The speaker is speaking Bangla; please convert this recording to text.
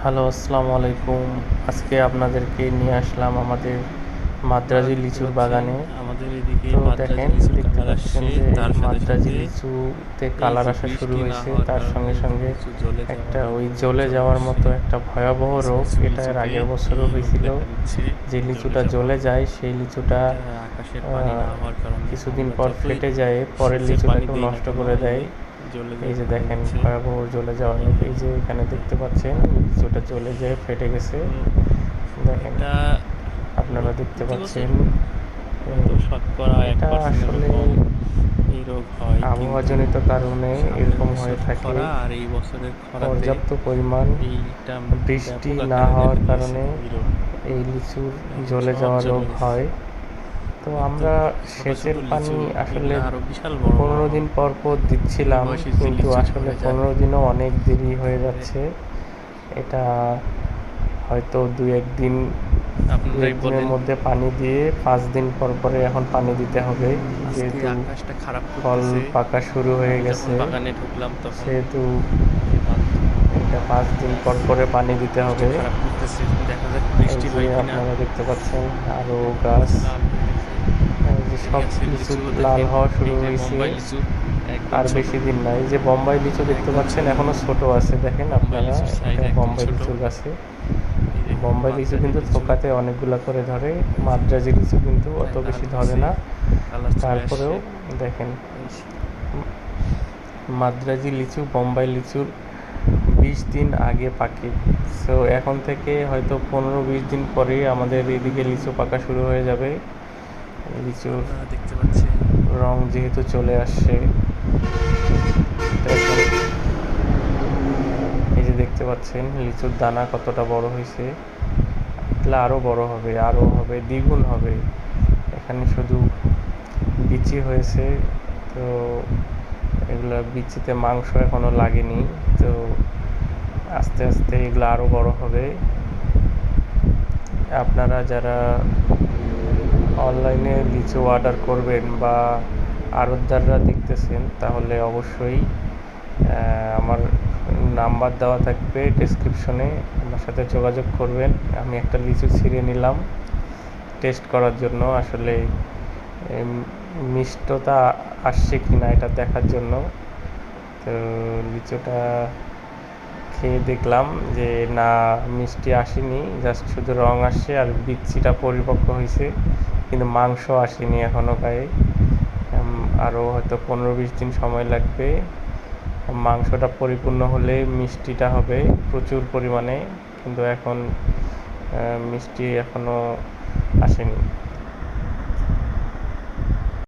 হ্যালো, আসসালামু আলাইকুম। আজকে আপনাদেরকে নিয়ে আসলাম আমাদের আপনারা মাদ্রাজি দেখতে লিচুর পাচ্ছেন বাগানে। আমাদের এদিকে তো মাদ্রাজি দেখেন, লিচুর দেখতে কালার পাচ্ছেন আসছে, যে তার সাথে মাদ্রাজি সাথে লিচুতে এই কালার যে আসা শুরু বৃষ্টি না হয়েছে। হওয়ার তার কারণে সঙ্গে সঙ্গে লিচু জ্বলে যাওয়ার একটা ওই রোগও জ্বলে চলে যাওয়ার আসছে। মতো একটা ভয়াবহ কিছু রোগ, কিছু এটা এর লিচুতে আগের বছরও এই রোগ হয়েছিল। দেখা দিচ্ছে, যে জ্বলে লিচুটা যাওয়া। জ্বলে যায় সেই লিচুটা এটা আকাশের পানি না হওয়ার কারণে কিছুদিন আমরা পর যতই ফেটে যায়, পরের সেচের পানি লিচুটাকেও দেই না নষ্ট কেন করে এই দেয়। জ্বলে এই যেয়ে যে ফেটে দেখেন, যাচ্ছে। ভয়াবহ জ্বলে যাওয়ার রোগ। এই যে এখানে দেখতে পাচ্ছেন লিচুটা জ্বলে যেয়ে ফেটে গেছে। তো দেখেন, এটা আপনারা দেখতে প্রতি বছর পাচ্ছেন। হয়তো শতকরা এটা 1%-এরও আসলে কম এই রোগ হয়, কিন্তু আবহাওয়াজনিত কারণে সামনের এরকম বছর হয়ে থাকে। খরা আর এই বছরের খরাতে পর্যাপ্ত পরিমাণ এইটা বৃষ্টি ব্যাপক না আকারে হওয়ার দেখা দিয়েছে কারণে এই রোগ। এই লিচুর দেখেন জ্বলে সব যাওয়া রোগ জ্বলে গেছে। হয়। তো একদম আমরা ছোট ছোট সেচের পানি লিচু, আসলে এগুলা আরো বিশাল বড় বড় 15 দিন হয়। পর পর এই দিচ্ছিলাম, বয়সে যদি কিন্তু লিচু আসলে ঝরে যায় 15 দিনও অনেক দেরি হয়ে তাহলে যাচ্ছে। এটা হয়তো দু আপনারাই এক দিনের বলেন। মধ্যে পানি দিয়ে 5 দিন পর পরে এখন পানি দিতে হবে, আজকে যেহেতু আকাশটা খারাপ ফল করতেছে। পাকা শুরু হয়ে আমি যখন গেছে। বাগানে ঢুকলাম তখন সেহেতু এই এটা 5 দিন পর পরে পানি দিতে আকাশটা হবে। খারাপ করতেছে, দেখা যাক এই বৃষ্টি যে হয় কিনা। আপনারা দেখতে পাচ্ছেন আরো দেখেন গাছ। লিচু লাল হয়ে গেছে। এই যে এই সব গাছের লিচু লিচুও লাল দেখেন, হওয়া শুরু এই যে হয়েছে। বোম্বাই লিচু, একদম আর ছোট, বেশি দিন নাই। এই যে বোম্বাই লিচু দেখতে একদম পাচ্ছেন, ছোট। এখনো ছোট আছে। দেখেন বোম্বাই আপনারা, লিচুর সাইজ এটা একদম বোম্বাই ছোট। লিচুর গাছে। এই দেখেন বোম্বাই লিচু মাদ্রাজি কিন্তু লিচু, থোকাতে অনেকগুলা করে ধরে, এই যে মাদ্রাজি লিচু কিন্তু অত প্রায় লাল বেশি ধরে হয়েছে, না। কালার চলে তারপরেও আসছে। দেখেন, এই যে মাদ্রাজি লিচু বোম্বাই লিচুর 20 দিন আগে পাকে। সো এখন থেকে হয়তো 15-20 দিন পরে আমাদের এদিকে লিচু পাকা শুরু হয়ে যাবে। লিচুর আপনারা দেখতে পাচ্ছেন রং যেহেতু চলে আসছে, দেখেন, এই যে দেখতে পাচ্ছেন লিচুর দানা কতটা বড় হয়েছে। এগুলো আরও বড় হবে, আরও হবে, দ্বিগুণ হবে। এখানে শুধু বিচি হয়েছে, তো এগুলো বিচিতে মাংস এখনও লাগেনি। তো আস্তে আস্তে এগুলো আরও বড় হবে। আপনারা যারা অনলাইনে লিচু অর্ডার করবেন বা আড়তদাররা দেখতেছেন, তাহলে অবশ্যই আমার নাম্বার দেওয়া থাকবে ডেসক্রিপশনে, আমার সাথে যোগাযোগ করবেন। আমি একটা লিচু ছিঁড়ে নিলাম টেস্ট করার জন্য, আসলে মিষ্টতা আসছে কি না এটা দেখার জন্য। তো লিচুটা খেয়ে দেখলাম যে না, মিষ্টি আসেনি, জাস্ট শুধু রং আসছে আর বিচিটা পরিপক্ক হয়েছে, কিন্তু মাংস আসেনি এখনও গায়ে। আরও হয়তো 15-20 দিন সময় লাগবে। মাংসটা পরিপূর্ণ হলে মিষ্টিটা হবে প্রচুর পরিমাণে, কিন্তু এখন মিষ্টি এখনও আসেনি।